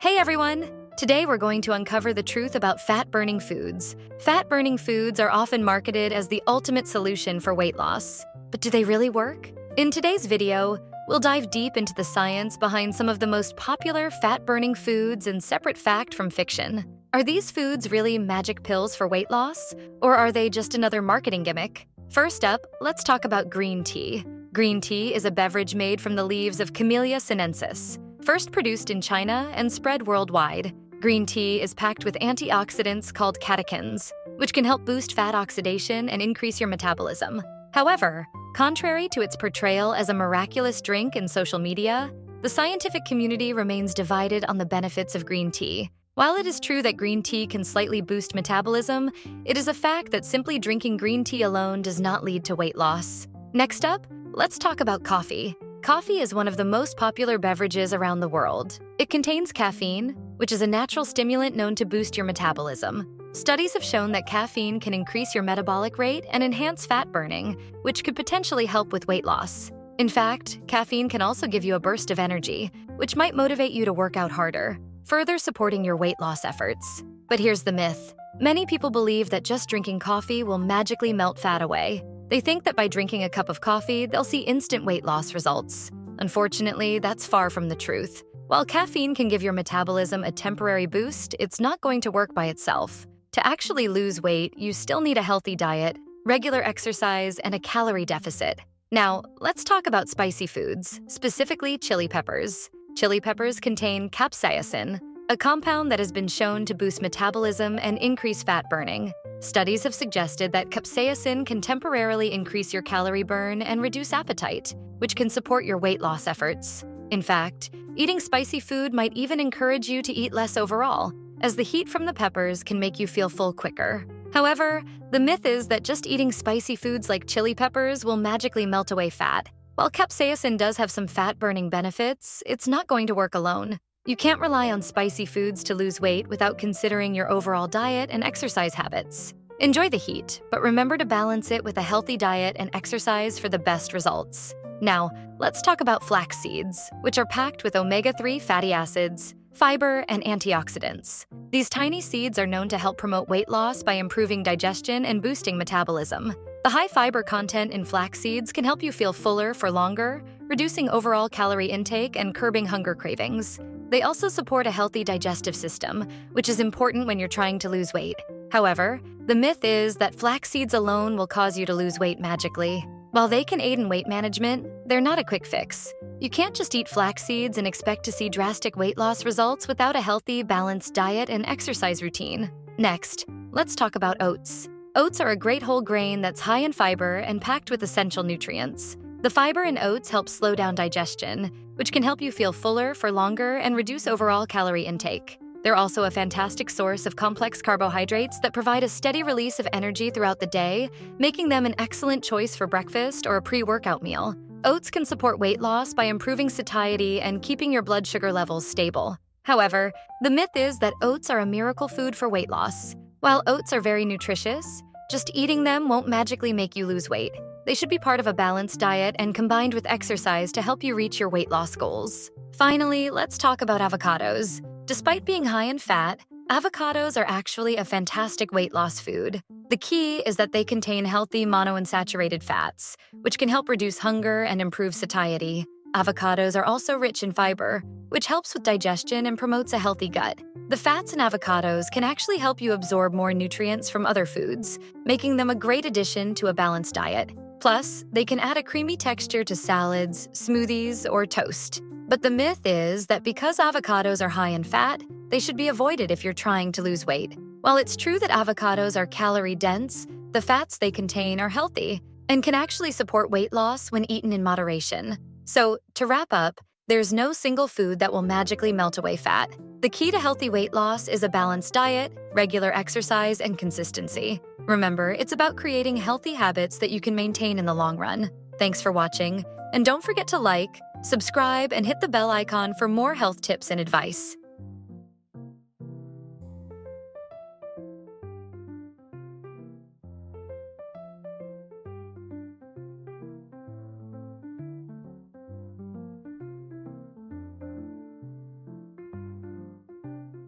Hey everyone! Today we're going to uncover the truth about fat-burning foods. Fat-burning foods are often marketed as the ultimate solution for weight loss. But do they really work? In today's video, we'll dive deep into the science behind some of the most popular fat-burning foods and separate fact from fiction. Are these foods really magic pills for weight loss? Or are they just another marketing gimmick? First up, let's talk about green tea. Green tea is a beverage made from the leaves of Camellia sinensis. First produced in China and spread worldwide, green tea is packed with antioxidants called catechins, which can help boost fat oxidation and increase your metabolism. However, contrary to its portrayal as a miraculous drink in social media, the scientific community remains divided on the benefits of green tea. While it is true that green tea can slightly boost metabolism, it is a fact that simply drinking green tea alone does not lead to weight loss. Next up, let's talk about coffee. Coffee is one of the most popular beverages around the world. It contains caffeine, which is a natural stimulant known to boost your metabolism. Studies have shown that caffeine can increase your metabolic rate and enhance fat burning, which could potentially help with weight loss. In fact, caffeine can also give you a burst of energy, which might motivate you to work out harder, further supporting your weight loss efforts. But here's the myth. Many people believe that just drinking coffee will magically melt fat away. They think that by drinking a cup of coffee, they'll see instant weight loss results. Unfortunately, that's far from the truth. While caffeine can give your metabolism a temporary boost, it's not going to work by itself. To actually lose weight, you still need a healthy diet, regular exercise, and a calorie deficit. Now, let's talk about spicy foods, specifically chili peppers. Chili peppers contain capsaicin, a compound that has been shown to boost metabolism and increase fat burning. Studies have suggested that capsaicin can temporarily increase your calorie burn and reduce appetite, which can support your weight loss efforts. In fact, eating spicy food might even encourage you to eat less overall, as the heat from the peppers can make you feel full quicker. However, the myth is that just eating spicy foods like chili peppers will magically melt away fat. While capsaicin does have some fat-burning benefits, it's not going to work alone. You can't rely on spicy foods to lose weight without considering your overall diet and exercise habits. Enjoy the heat, but remember to balance it with a healthy diet and exercise for the best results. Now, let's talk about flax seeds, which are packed with omega-3 fatty acids, fiber, and antioxidants. These tiny seeds are known to help promote weight loss by improving digestion and boosting metabolism. The high fiber content in flax seeds can help you feel fuller for longer, reducing overall calorie intake and curbing hunger cravings. They also support a healthy digestive system, which is important when you're trying to lose weight. However, the myth is that flax seeds alone will cause you to lose weight magically. While they can aid in weight management, they're not a quick fix. You can't just eat flax seeds and expect to see drastic weight loss results without a healthy, balanced diet and exercise routine. Next, let's talk about oats. Oats are a great whole grain that's high in fiber and packed with essential nutrients. The fiber in oats helps slow down digestion, which can help you feel fuller for longer and reduce overall calorie intake. They're also a fantastic source of complex carbohydrates that provide a steady release of energy throughout the day, making them an excellent choice for breakfast or a pre-workout meal. Oats can support weight loss by improving satiety and keeping your blood sugar levels stable. However, the myth is that oats are a miracle food for weight loss. While oats are very nutritious, just eating them won't magically make you lose weight. They should be part of a balanced diet and combined with exercise to help you reach your weight loss goals. Finally, let's talk about avocados. Despite being high in fat, avocados are actually a fantastic weight loss food. The key is that they contain healthy monounsaturated fats, which can help reduce hunger and improve satiety. Avocados are also rich in fiber, which helps with digestion and promotes a healthy gut. The fats in avocados can actually help you absorb more nutrients from other foods, making them a great addition to a balanced diet. Plus, they can add a creamy texture to salads, smoothies, or toast. But the myth is that because avocados are high in fat, they should be avoided if you're trying to lose weight. While it's true that avocados are calorie-dense, the fats they contain are healthy and can actually support weight loss when eaten in moderation. So, to wrap up, there's no single food that will magically melt away fat. The key to healthy weight loss is a balanced diet, regular exercise, and consistency. Remember, it's about creating healthy habits that you can maintain in the long run. Thanks for watching, and don't forget to like, subscribe, and hit the bell icon for more health tips and advice.